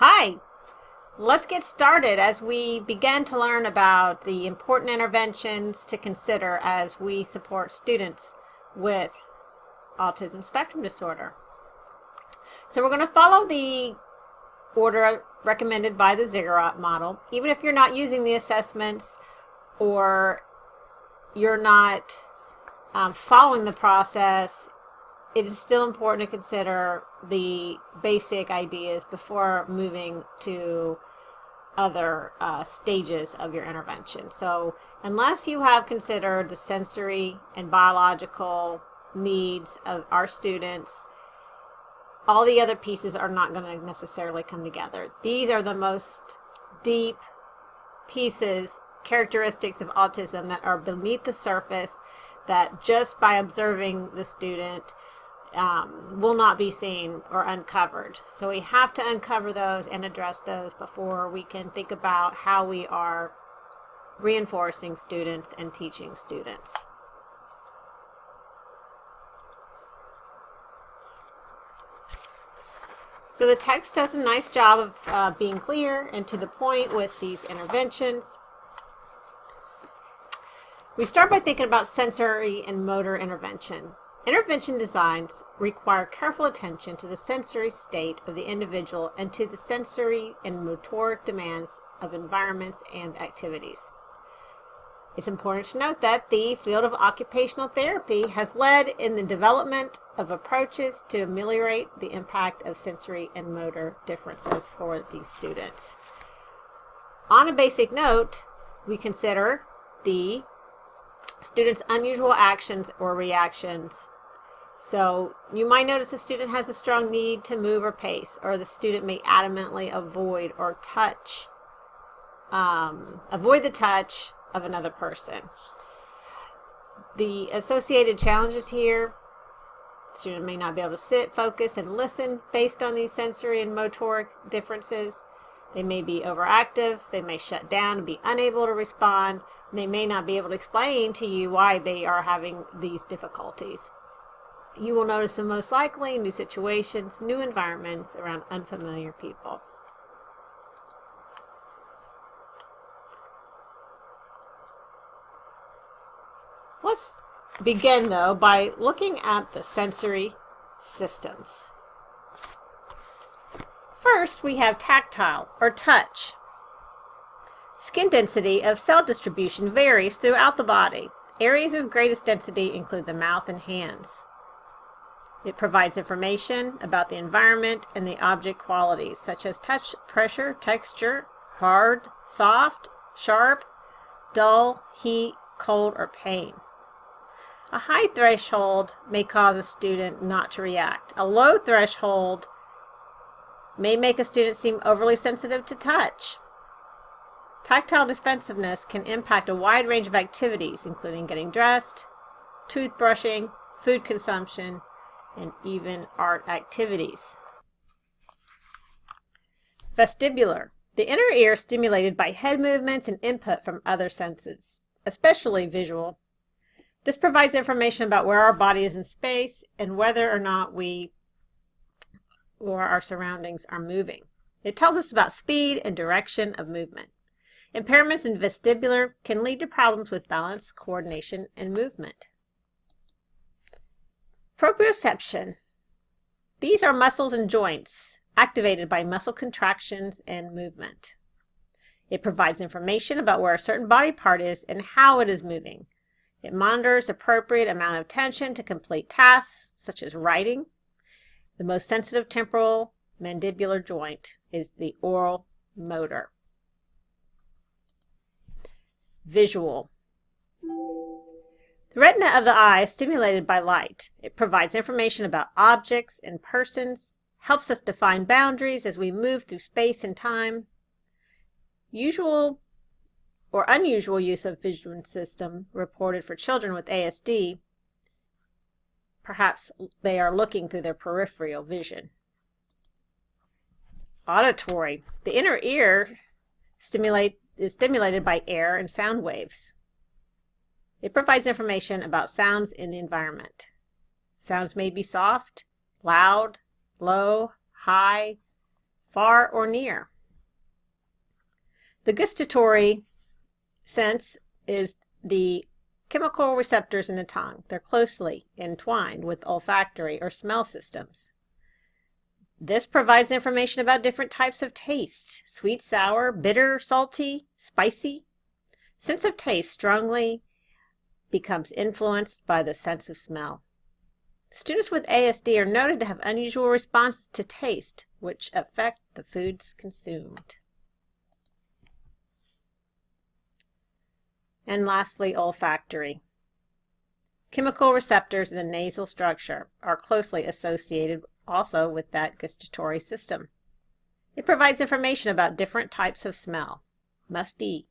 Hi, let's get started as we begin to learn about the important interventions to consider as we support students with autism spectrum disorder. So we're going to follow the order recommended by the Ziggurat model. Even if you're not using the assessments or you're not following the process, it is still important to consider the basic ideas before moving to other stages of your intervention. So unless you have considered the sensory and biological needs of our students, all the other pieces are not going to necessarily come together. These are the most deep pieces, characteristics of autism that are beneath the surface that just by observing the student will not be seen or uncovered. So we have to uncover those and address those before we can think about how we are reinforcing students and teaching students. So the text does a nice job of being clear and to the point with these interventions. We start by thinking about sensory and motor intervention. Intervention designs require careful attention to the sensory state of the individual and to the sensory and motoric demands of environments and activities. It's important to note that the field of occupational therapy has led in the development of approaches to ameliorate the impact of sensory and motor differences for these students. On a basic note, we consider the students' unusual actions or reactions. So you might notice a student has a strong need to move or pace, or the student may adamantly avoid or avoid the touch of another person. The associated challenges here: the student may not be able to sit, focus, and listen based on these sensory and motoric differences. They may be overactive, they may shut down and be unable to respond, and they may not be able to explain to you why they are having these difficulties. You will notice them most likely in new situations, new environments, around unfamiliar people. Let's begin, though, by looking at the sensory systems. First, we have tactile, or touch. Skin density of cell distribution varies throughout the body. Areas of greatest density include the mouth and hands. It provides information about the environment and the object qualities, such as touch, pressure, texture, hard, soft, sharp, dull, heat, cold, or pain. A high threshold may cause a student not to react. A low threshold may make a student seem overly sensitive to touch. Tactile defensiveness can impact a wide range of activities, including getting dressed, toothbrushing, food consumption, and even art activities. Vestibular. The inner ear stimulated by head movements and input from other senses, especially visual. This provides information about where our body is in space and whether or not we or our surroundings are moving. It tells us about speed and direction of movement. Impairments in vestibular can lead to problems with balance, coordination, and movement. Proprioception. These are muscles and joints activated by muscle contractions and movement. It provides information about where a certain body part is and how it is moving. It monitors appropriate amount of attention to complete tasks, such as writing. The most sensitive temporal mandibular joint is the oral motor. Visual. The retina of the eye is stimulated by light. It provides information about objects and persons, helps us define boundaries as we move through space and time. Usual or unusual use of vision system reported for children with ASD. Perhaps they are looking through their peripheral vision. Auditory. The inner ear is stimulated by air and sound waves. It provides information about sounds in the environment. Sounds may be soft, loud, low, high, far or near. The gustatory sense is the chemical receptors in the tongue. They're closely entwined with olfactory or smell systems. This provides information about different types of taste: sweet, sour, bitter, salty, spicy. Sense of taste strongly becomes influenced by the sense of smell. Students with ASD are noted to have unusual responses to taste, which affect the foods consumed. And lastly, olfactory. Chemical receptors in the nasal structure are closely associated also with that gustatory system. It provides information about different types of smell: musty,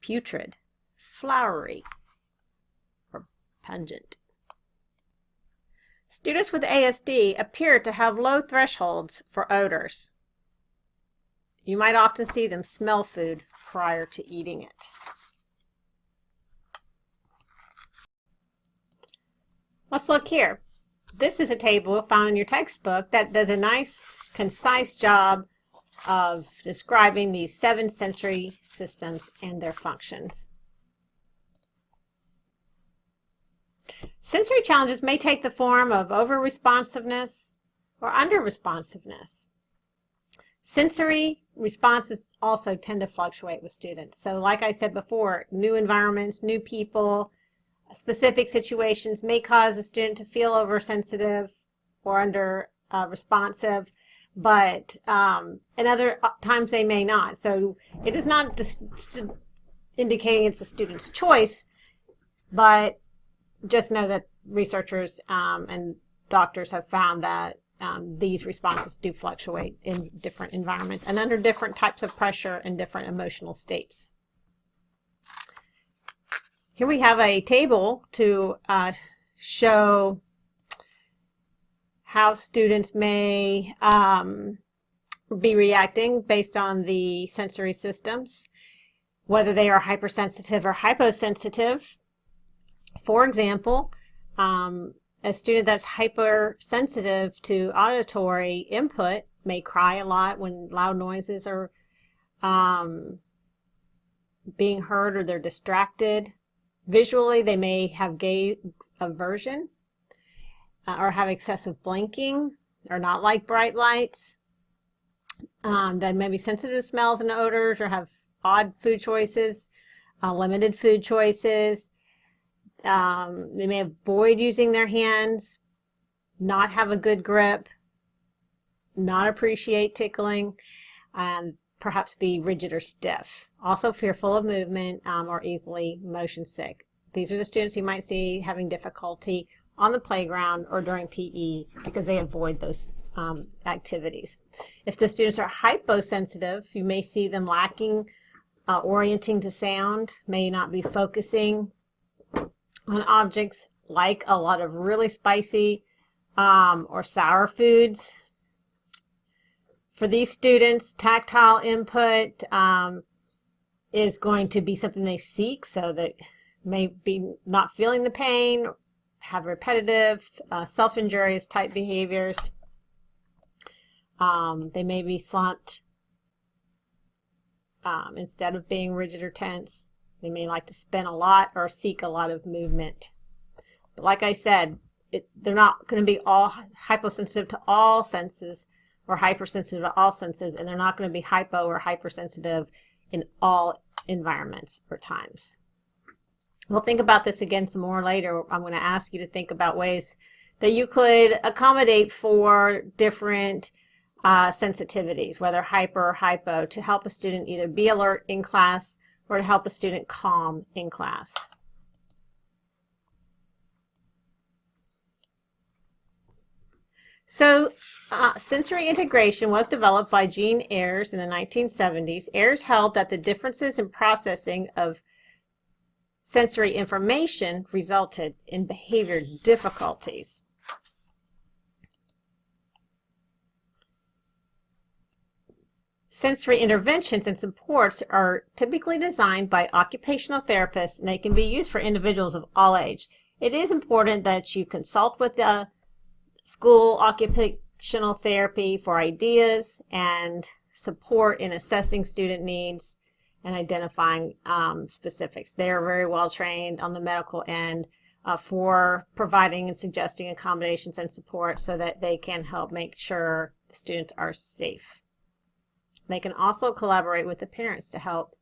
putrid, flowery, or pungent. Students with ASD appear to have low thresholds for odors. You might often see them smell food prior to eating it. Let's look here. This is a table found in your textbook that does a nice, concise job of describing these 7 sensory systems and their functions. Sensory challenges may take the form of over-responsiveness or under-responsiveness. Sensory responses also tend to fluctuate with students. So like I said before, new environments, new people, specific situations may cause a student to feel oversensitive or under responsive, but in other times they may not. So it is not indicating it's the student's choice, but just know that researchers and doctors have found that these responses do fluctuate in different environments and under different types of pressure and different emotional states. Here we have a table to show how students may be reacting based on the sensory systems, whether they are hypersensitive or hyposensitive. For example, a student that's hypersensitive to auditory input may cry a lot when loud noises are being heard or they're distracted. Visually, they may have gaze aversion or have excessive blinking or not like bright lights. They may be sensitive to smells and odors or have odd food choices, limited food choices. They may avoid using their hands, not have a good grip, not appreciate tickling, and perhaps be rigid or stiff. Also fearful of movement or easily motion sick. These are the students you might see having difficulty on the playground or during PE because they avoid those activities. If the students are hyposensitive, you may see them lacking orienting to sound, may not be focusing on objects, like a lot of really spicy or sour foods. For these students, tactile input is going to be something they seek, so that may be not feeling the pain, have repetitive, self-injurious type behaviors. They may be slumped instead of being rigid or tense. They may like to spin a lot or seek a lot of movement. But like I said, they're not going to be all hyposensitive to all senses or hypersensitive to all senses, and they're not going to be hypo or hypersensitive in all environments or times. We'll think about this again some more later. I'm going to ask you to think about ways that you could accommodate for different sensitivities, whether hyper or hypo, to help a student either be alert in class or to help a student calm in class. So sensory integration was developed by Jean Ayres in the 1970s. Ayres held that the differences in processing of sensory information resulted in behavior difficulties. Sensory interventions and supports are typically designed by occupational therapists, and they can be used for individuals of all age. It is important that you consult with the school occupational therapy for ideas and support in assessing student needs and identifying specifics. They are very well trained on the medical end for providing and suggesting accommodations and support so that they can help make sure the students are safe. They can also collaborate with the parents to help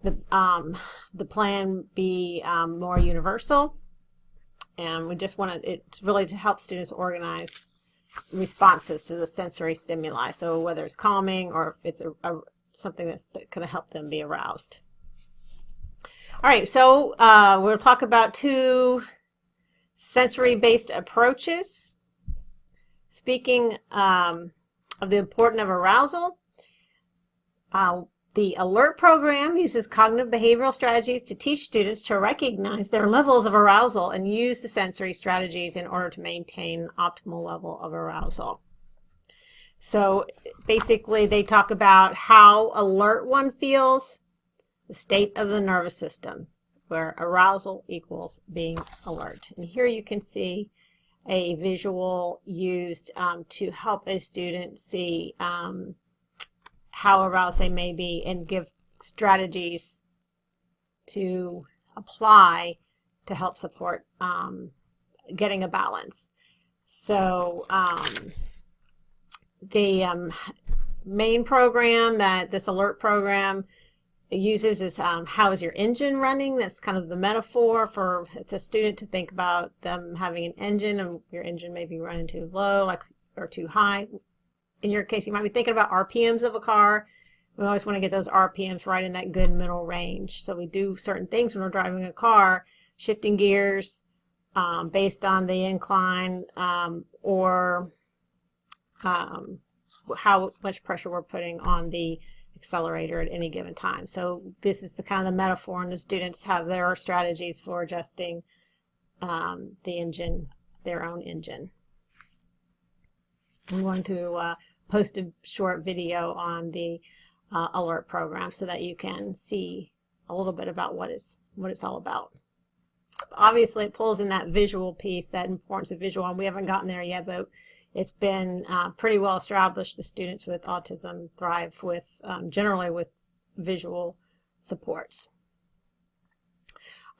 the plan be more universal. And we just want it's really to help students organize responses to the sensory stimuli. So whether it's calming or if it's something that's going to help them be aroused. All right, so we'll talk about 2 sensory-based approaches. Speaking of the importance of arousal, the ALERT program uses cognitive behavioral strategies to teach students to recognize their levels of arousal and use the sensory strategies in order to maintain an optimal level of arousal. So basically they talk about how alert one feels, the state of the nervous system, where arousal equals being alert. And here you can see a visual used to help a student see how aroused they may be and give strategies to apply to help support getting a balance. So the main program that this ALERT program uses is how is your engine running? That's kind of the metaphor for the student to think about them having an engine, and your engine may be running too low or too high. In your case, you might be thinking about RPMs of a car. We always want to get those RPMs right in that good middle range. So we do certain things when we're driving a car, shifting gears based on the incline or how much pressure we're putting on the accelerator at any given time. So this is the kind of the metaphor, and the students have their strategies for adjusting the engine, their own engine. I'm going to post a short video on the ALERT program so that you can see a little bit about what it's all about. Obviously, it pulls in that visual piece, that importance of visual, and we haven't gotten there yet, but it's been pretty well established. The students with autism thrive with generally with visual supports.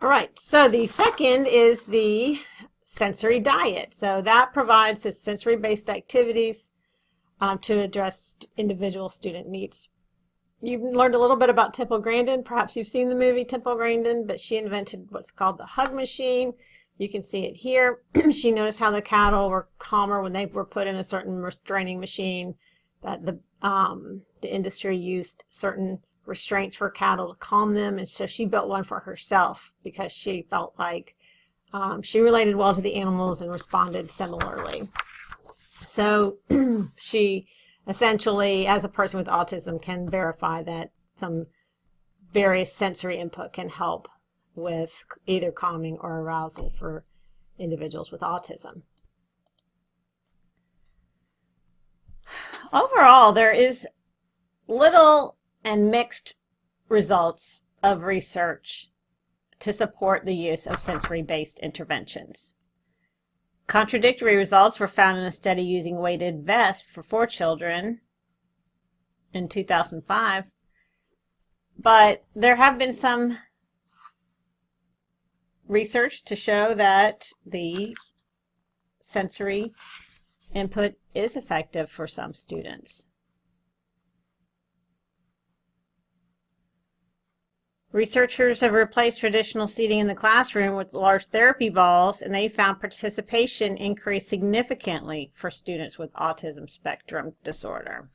All right, so the second is the sensory diet. So that provides the sensory-based activities to address individual student needs. You've learned a little bit about Temple Grandin. Perhaps you've seen the movie Temple Grandin, but she invented what's called the hug machine. You can see it here. She noticed how the cattle were calmer when they were put in a certain restraining machine, that the industry used certain restraints for cattle to calm them, and so she built one for herself because she felt like she related well to the animals and responded similarly. So she essentially, as a person with autism, can verify that some various sensory input can help with either calming or arousal for individuals with autism. Overall, there is little and mixed results of research to support the use of sensory-based interventions. Contradictory results were found in a study using weighted vests for 4 children in 2005, but there have been some research to show that the sensory input is effective for some students. Researchers have replaced traditional seating in the classroom with large therapy balls, and they found participation increased significantly for students with autism spectrum disorder.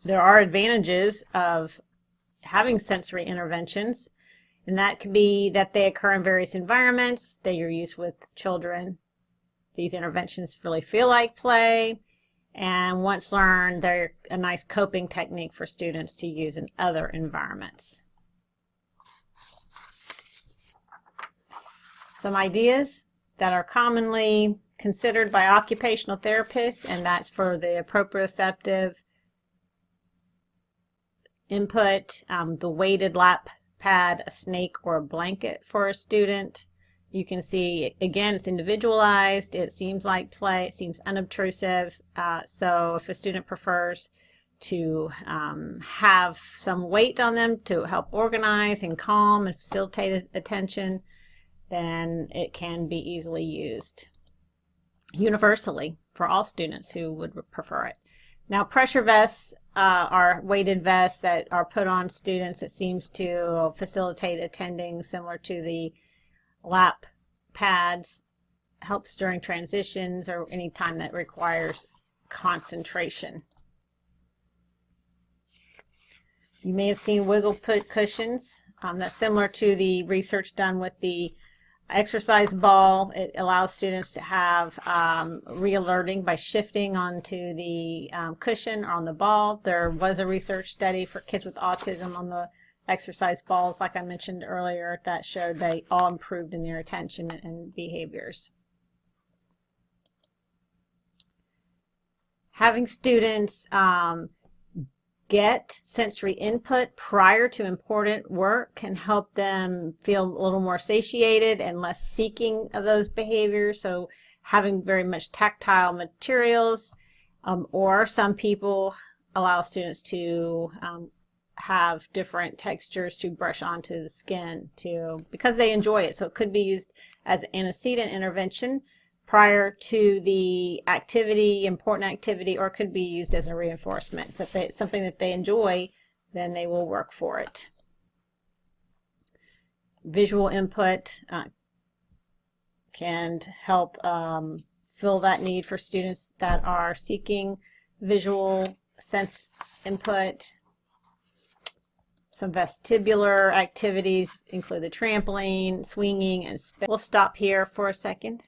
There are advantages of having sensory interventions, and that could be that they occur in various environments, that you're used with children. These interventions really feel like play, and once learned, they're a nice coping technique for students to use in other environments. Some ideas that are commonly considered by occupational therapists, and that's for the proprioceptive input, the weighted lap pad, a snake, or a blanket for a student. You can see, again, it's individualized. It seems like play. It seems unobtrusive. So if a student prefers to have some weight on them to help organize and calm and facilitate attention, then it can be easily used universally for all students who would prefer it. Now, pressure vests are weighted vests that are put on students. It seems to facilitate attending, similar to the lap pads. Helps during transitions or any time that requires concentration. You may have seen wiggle put cushions. That's similar to the research done with the exercise ball. It allows students to have re-alerting by shifting onto the cushion or on the ball. There was a research study for kids with autism on the exercise balls, like I mentioned earlier, that showed they all improved in their attention and behaviors. Having students get sensory input prior to important work can help them feel a little more satiated and less seeking of those behaviors. So having very much tactile materials, or some people allow students to have different textures to brush onto the skin because they enjoy it. So it could be used as an antecedent intervention prior to the activity, important activity, or it could be used as a reinforcement. So if it's something that they enjoy, then they will work for it. Visual input can help fill that need for students that are seeking visual sense input. Some vestibular activities include the trampoline, swinging, and spin. We'll stop here for a second.